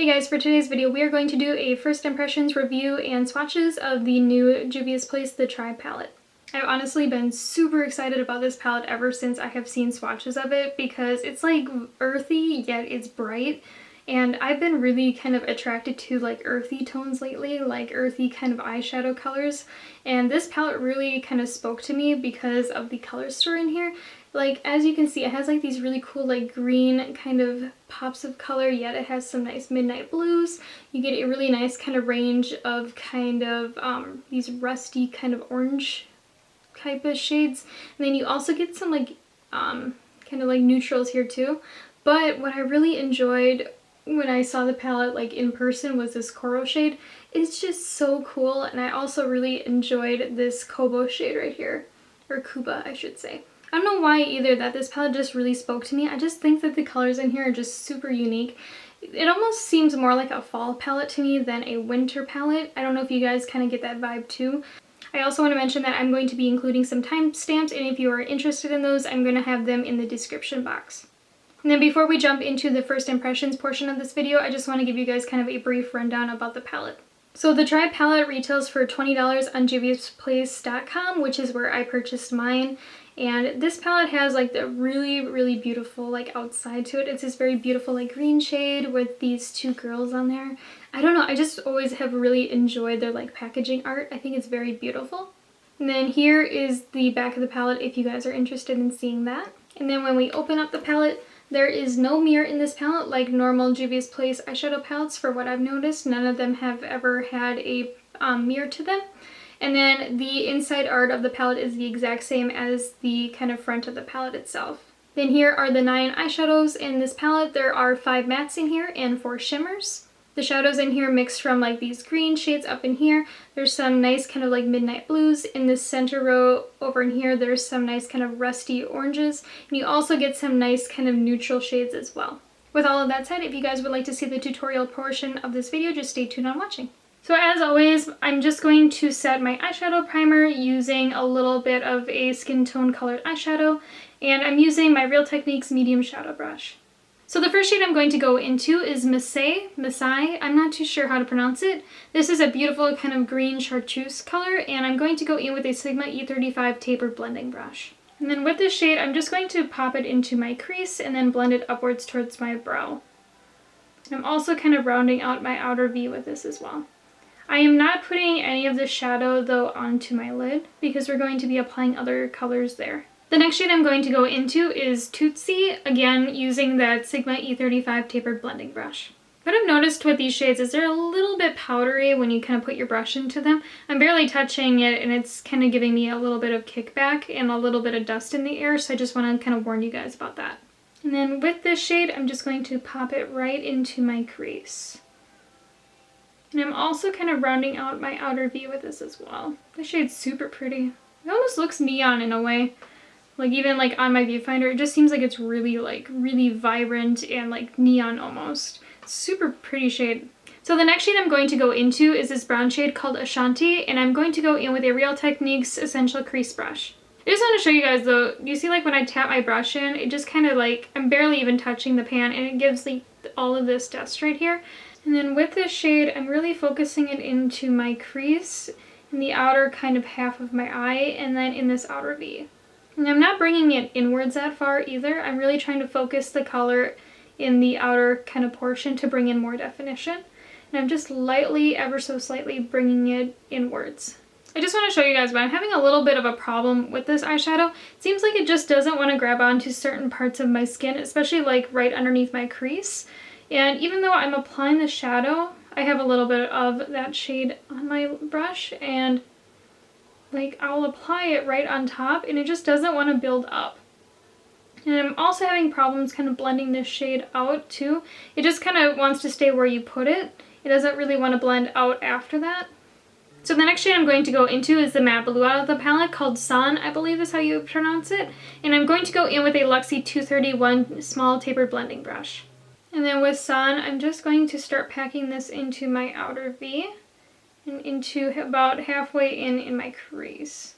Hey guys, for today's video we are going to do a first impressions review and swatches of the new Juvia's Place The Tribe palette. I've honestly been super excited about this palette ever since I have seen swatches of it because it's like earthy yet it's bright, and I've been really kind of attracted to like earthy tones lately, like earthy kind of eyeshadow colors, and this palette really kind of spoke to me because of the color story in here. Like, as you can see, it has like these really cool like green kind of pops of color, yet it has some nice midnight blues. You get a really nice kind of range of kind of these rusty kind of orange type of shades. And then you also get some like kind of like neutrals here too. But what I really enjoyed when I saw the palette like in person was this coral shade. It's just so cool, and I also really enjoyed this Kobo shade right here, or Kuba I should say. I don't know why either, that this palette just really spoke to me. I just think that the colors in here are just super unique. It almost seems more like a fall palette to me than a winter palette. I don't know if you guys kind of get that vibe too. I also want to mention that I'm going to be including some timestamps, and if you are interested in those, I'm going to have them in the description box. And then before we jump into the first impressions portion of this video, I just want to give you guys kind of a brief rundown about the palette. So the Tribe palette retails for $20 on JuviasPlace.com, which is where I purchased mine. And this palette has like the really beautiful like outside to it. It's this very beautiful like green shade with these two girls on there. I don't know, I just always have really enjoyed their like packaging art. I think it's very beautiful. And then here is the back of the palette if you guys are interested in seeing that. And then when we open up the palette, there is no mirror in this palette like normal Juvia's Place eyeshadow palettes. For what I've noticed, none of them have ever had a mirror to them. And then the inside art of the palette is the exact same as the kind of front of the palette itself. Then here are the 9 eyeshadows in this palette. There are 5 mattes in here and 4 shimmers. The shadows in here mix from like these green shades up in here. There's some nice kind of like midnight blues. In this center row over in here, there's some nice kind of rusty oranges. And you also get some nice kind of neutral shades as well. With all of that said, if you guys would like to see the tutorial portion of this video, just stay tuned on watching. So as always, I'm just going to set my eyeshadow primer using a little bit of a skin tone colored eyeshadow, and I'm using my Real Techniques medium shadow brush. So the first shade I'm going to go into is Masai, I'm not too sure how to pronounce it. This is a beautiful kind of green chartreuse color, and I'm going to go in with a Sigma E35 tapered blending brush. And then with this shade, I'm just going to pop it into my crease and then blend it upwards towards my brow. I'm also kind of rounding out my outer V with this as well. I am not putting any of the shadow though onto my lid because we're going to be applying other colors there. The next shade I'm going to go into is Tootsie, again using that Sigma E35 tapered blending brush. What I've noticed with these shades is they're a little bit powdery when you kind of put your brush into them. I'm barely touching it, and it's kind of giving me a little bit of kickback and a little bit of dust in the air, so I just want to kind of warn you guys about that. And then with this shade, I'm just going to pop it right into my crease. And I'm also kind of rounding out my outer V with this as well. This shade's super pretty. It almost looks neon in a way. Like even like on my viewfinder, it just seems like it's really vibrant and like neon almost. Super pretty shade. So the next shade I'm going to go into is this brown shade called Ashanti, and I'm going to go in with a Real Techniques Essential Crease Brush. I just want to show you guys though, you see like when I tap my brush in, it just kind of like, I'm barely even touching the pan, and it gives like all of this dust right here. And then with this shade, I'm really focusing it into my crease, in the outer kind of half of my eye, and then in this outer V. And I'm not bringing it inwards that far either. I'm really trying to focus the color in the outer kind of portion to bring in more definition. And I'm just lightly, ever so slightly, bringing it inwards. I just want to show you guys, but I'm having a little bit of a problem with this eyeshadow. It seems like it just doesn't want to grab onto certain parts of my skin, especially like right underneath my crease. And even though I'm applying the shadow, I have a little bit of that shade on my brush, and like I'll apply it right on top and it just doesn't want to build up. And I'm also having problems kind of blending this shade out too. It just kind of wants to stay where you put it. It doesn't really want to blend out after that. So the next shade I'm going to go into is the matte blue out of the palette called Sun, I believe is how you pronounce it. And I'm going to go in with a Luxie 231 small tapered blending brush. And then with Sun, I'm just going to start packing this into my outer V and into about halfway in my crease.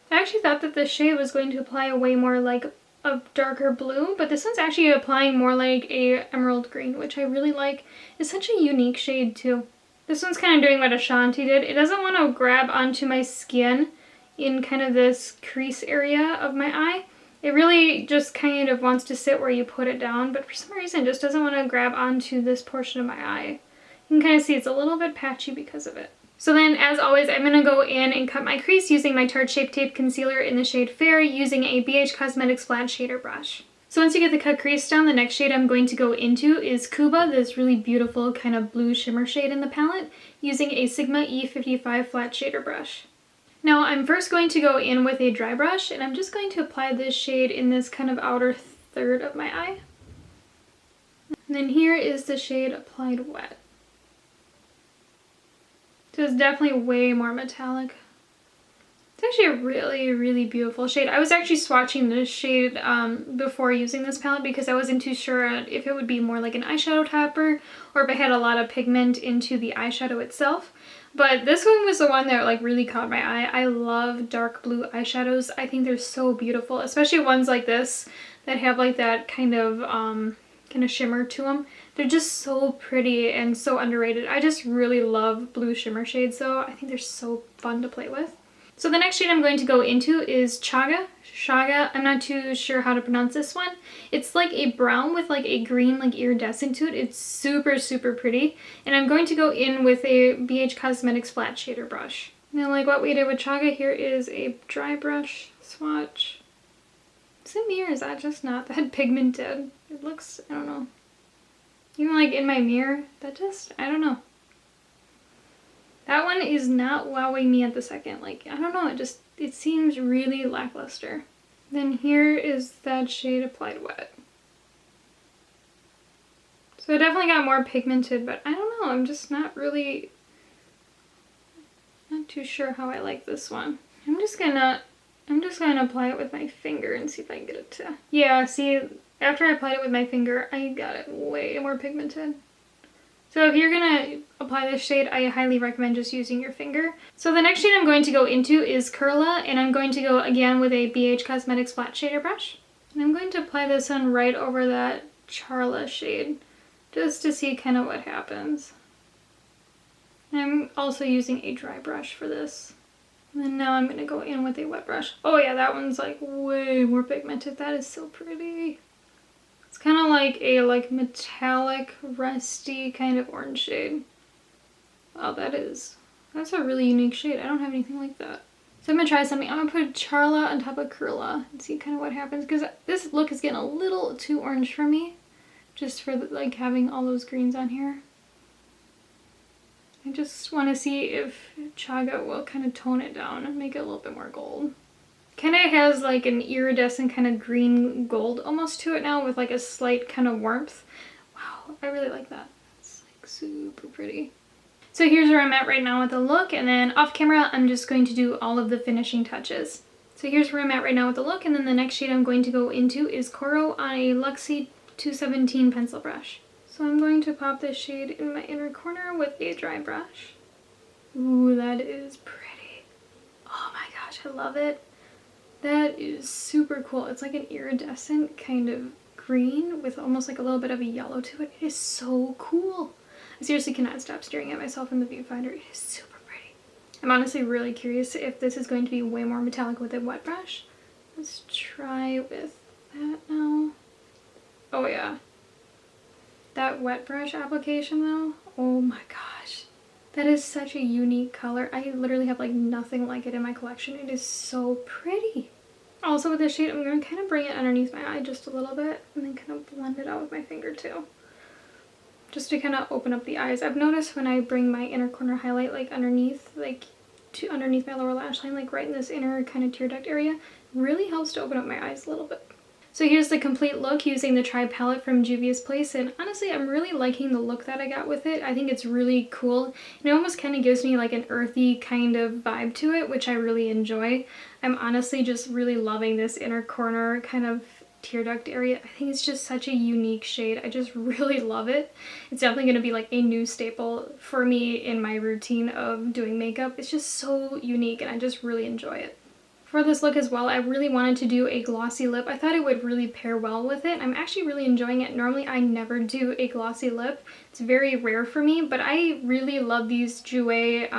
I actually thought that this shade was going to apply way more like of darker blue, but this one's actually applying more like a emerald green, which I really like. It's such a unique shade too. This one's kind of doing what Ashanti did. It doesn't want to grab onto my skin in kind of this crease area of my eye. It really just kind of wants to sit where you put it down, but for some reason it just doesn't want to grab onto this portion of my eye. You can kind of see it's a little bit patchy because of it. So then, as always, I'm going to go in and cut my crease using my Tarte Shape Tape Concealer in the shade Fair using a BH Cosmetics Flat Shader Brush. So once you get the cut crease down, the next shade I'm going to go into is Kuba, this really beautiful kind of blue shimmer shade in the palette, using a Sigma E55 Flat Shader Brush. Now I'm first going to go in with a dry brush, and I'm just going to apply this shade in this kind of outer third of my eye. And then here is the shade Applied Wet. So it's definitely way more metallic. It's actually a really, really beautiful shade. I was actually swatching this shade before using this palette because I wasn't too sure if it would be more like an eyeshadow topper or if it had a lot of pigment into the eyeshadow itself. But this one was the one that like really caught my eye. I love dark blue eyeshadows. I think they're so beautiful, especially ones like this that have like that kind of shimmer to them. They're just so pretty and so underrated. I just really love blue shimmer shades though. I think they're so fun to play with. So the next shade I'm going to go into is Chaga. I'm not too sure how to pronounce this one. It's like a brown with like a green like iridescent to it. It's super, super pretty. And I'm going to go in with a BH Cosmetics Flat Shader Brush. Now like what we did with Chaga, here is a dry brush swatch. Is it me or is that just not that pigmented? It looks, I don't know. Even like in my mirror, that just, I don't know. That one is not wowing me at the second. Like, I don't know, it seems really lackluster. Then here is that shade Applied Wet. So it definitely got more pigmented, but I don't know, I'm just not too sure how I like this one. I'm just gonna apply it with my finger and see if I can get it to, yeah, see, after I applied it with my finger, I got it way more pigmented. So if you're gonna apply this shade, I highly recommend just using your finger. So the next shade I'm going to go into is Curla, and I'm going to go again with a BH Cosmetics Flat Shader Brush. And I'm going to apply this one right over that Charla shade, just to see kind of what happens. And I'm also using a dry brush for this. And then now I'm gonna go in with a wet brush. Oh yeah, that one's like way more pigmented. That is so pretty. It's kind of like a metallic, rusty kind of orange shade. Wow, that's a really unique shade. I don't have anything like that. So I'm gonna try something. I'm gonna put Charla on top of Curla and see kind of what happens, because this look is getting a little too orange for me, just for like having all those greens on here. I just want to see if Chaga will kind of tone it down and make it a little bit more gold. Kind of has like an iridescent kind of green gold almost to it now with like a slight kind of warmth. Wow, I really like that. It's like super pretty. So here's where I'm at right now with the look, and then off camera I'm just going to do all of the finishing touches. So here's where I'm at right now with the look, and then the next shade I'm going to go into is Coral on a Luxie 217 pencil brush. So I'm going to pop this shade in my inner corner with a dry brush. Ooh, that is pretty. Oh my gosh, I love it. That is super cool. It's like an iridescent kind of green with almost like a little bit of a yellow to it. It is so cool. I seriously cannot stop staring at myself in the viewfinder. It is super pretty. I'm honestly really curious if this is going to be way more metallic with a wet brush. Let's try with that now. Oh yeah. That wet brush application though, oh my gosh. That is such a unique color. I literally have like nothing like it in my collection. It is so pretty. Also with this shade, I'm going to kind of bring it underneath my eye just a little bit and then kind of blend it out with my finger too. Just to kind of open up the eyes. I've noticed when I bring my inner corner highlight like underneath, like underneath my lower lash line, like right in this inner kind of tear duct area, really helps to open up my eyes a little bit. So here's the complete look using the Tribe palette from Juvia's Place, and honestly I'm really liking the look that I got with it. I think it's really cool, and it almost kind of gives me like an earthy kind of vibe to it, which I really enjoy. I'm honestly just really loving this inner corner kind of tear duct area. I think it's just such a unique shade. I just really love it. It's definitely going to be like a new staple for me in my routine of doing makeup. It's just so unique and I just really enjoy it. For this look as well, I really wanted to do a glossy lip. I thought it would really pair well with it. I'm actually really enjoying it. Normally I never do a glossy lip. It's very rare for me, but I really love these Jouer.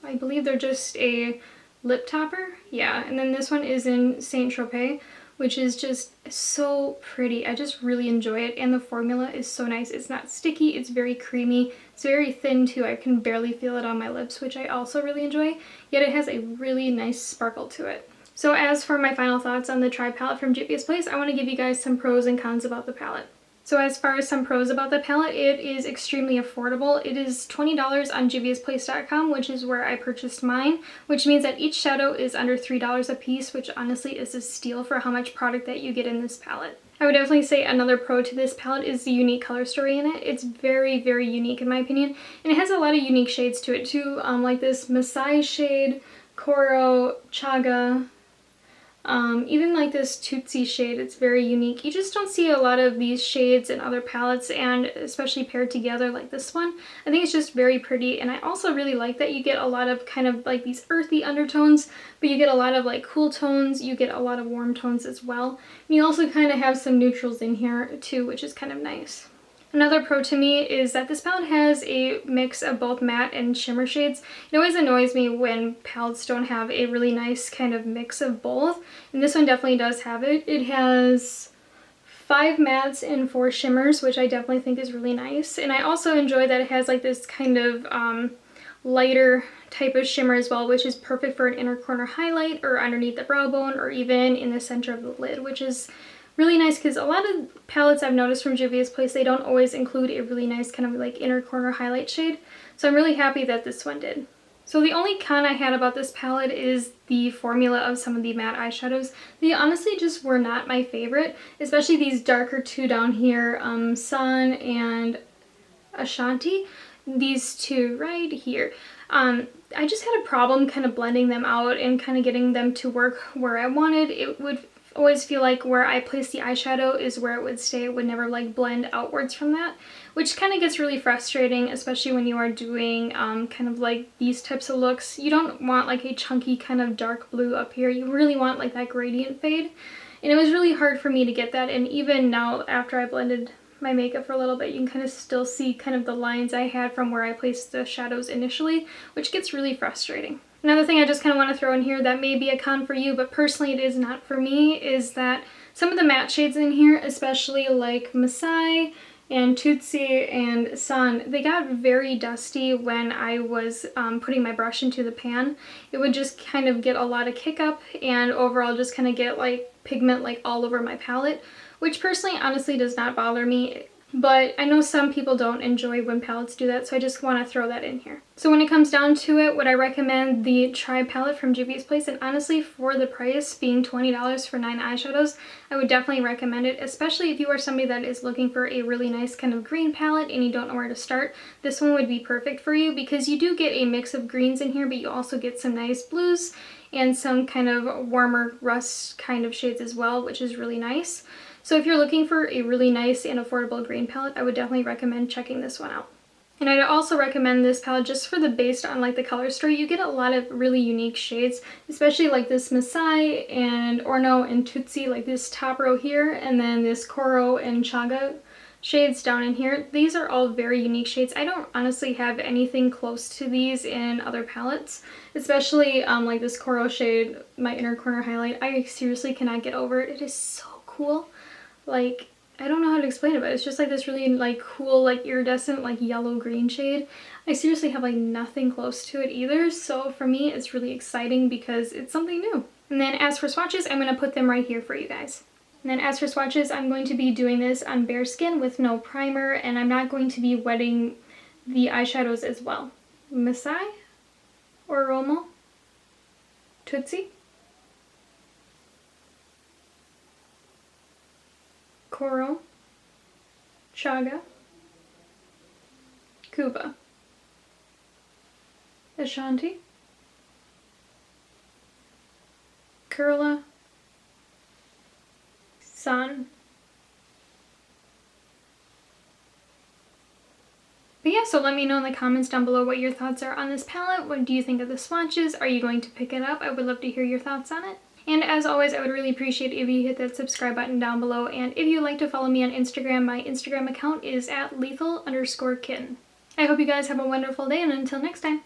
I believe they're just a lip topper. Yeah, and then this one is in Saint Tropez, which is just so pretty. I just really enjoy it, and the formula is so nice. It's not sticky, it's very creamy, it's very thin too. I can barely feel it on my lips, which I also really enjoy, yet it has a really nice sparkle to it. So as for my final thoughts on the Tri palette from Juvia's Place, I want to give you guys some pros and cons about the palette. So as far as some pros about the palette, it is extremely affordable. It is $20 on Juvia'sPlace.com, which is where I purchased mine, which means that each shadow is under $3 a piece, which honestly is a steal for how much product that you get in this palette. I would definitely say another pro to this palette is the unique color story in it. It's very, very unique in my opinion, and it has a lot of unique shades to it too, like this Masai shade, Koro, Chaga, even like this Tootsie shade. It's very unique. You just don't see a lot of these shades in other palettes, and especially paired together like this one. I think it's just very pretty, and I also really like that you get a lot of kind of like these earthy undertones, but you get a lot of like cool tones, you get a lot of warm tones as well. And you also kind of have some neutrals in here too, which is kind of nice. Another pro to me is that this palette has a mix of both matte and shimmer shades. It always annoys me when palettes don't have a really nice kind of mix of both, and this one definitely does have it. It has 5 mattes and 4 shimmers, which I definitely think is really nice. And I also enjoy that it has like this kind of lighter type of shimmer as well, which is perfect for an inner corner highlight or underneath the brow bone or even in the center of the lid, which is really nice because a lot of palettes I've noticed from Juvia's Place, they don't always include a really nice kind of like inner corner highlight shade. So I'm really happy that this one did. So the only con I had about this palette is the formula of some of the matte eyeshadows. They honestly just were not my favorite, especially these darker two down here, Sun and Ashanti. These two right here. I just had a problem kind of blending them out and kind of getting them to work where I wanted. It would always feel like where I place the eyeshadow is where it would stay. It would never like blend outwards from that, which kind of gets really frustrating, especially when you are doing kind of like these types of looks. You don't want like a chunky kind of dark blue up here. You really want like that gradient fade, and it was really hard for me to get that. And even now, after I blended my makeup for a little bit, you can kind of still see kind of the lines I had from where I placed the shadows initially, which gets really frustrating. Another thing I just kind of want to throw in here that may be a con for you, but personally it is not for me, is that some of the matte shades in here, especially like Masai and Tootsie and Sun, they got very dusty when I was putting my brush into the pan. It would just kind of get a lot of kick up and overall just kind of get like pigment like all over my palette, which personally honestly does not bother me. But I know some people don't enjoy when palettes do that, so I just want to throw that in here. So when it comes down to it, would I recommend the Tri palette from Juvia's Place? And honestly, for the price being $20 for 9 eyeshadows, I would definitely recommend it, especially if you are somebody that is looking for a really nice kind of green palette and you don't know where to start. This one would be perfect for you because you do get a mix of greens in here, but you also get some nice blues and some kind of warmer rust kind of shades as well, which is really nice. So if you're looking for a really nice and affordable green palette, I would definitely recommend checking this one out. And I'd also recommend this palette just for the based on like the color story. You get a lot of really unique shades, especially like this Masai and Orno and Tootsie, like this top row here, and then this Koro and Chaga shades down in here. These are all very unique shades. I don't honestly have anything close to these in other palettes, especially like this Koro shade, my inner corner highlight. I seriously cannot get over it. It is so cool. Like, I don't know how to explain it, but it's just like this really like cool like iridescent like yellow green shade. I seriously have like nothing close to it either, so for me it's really exciting because it's something new. And then as for swatches, I'm going to put them right here for you guys. And then as for swatches, I'm going to be doing this on bare skin with no primer, and I'm not going to be wetting the eyeshadows as well. Masai, Oromo, Tootsie, Koro, Chaga, Kuba, Ashanti, Kurla, Sun, But yeah, so let me know in the comments down below what your thoughts are on this palette. What do you think of the swatches? Are you going to pick it up? I would love to hear your thoughts on it. And as always, I would really appreciate if you hit that subscribe button down below. And if you'd like to follow me on Instagram, my Instagram account is @lethal_kitten. I hope you guys have a wonderful day, and until next time.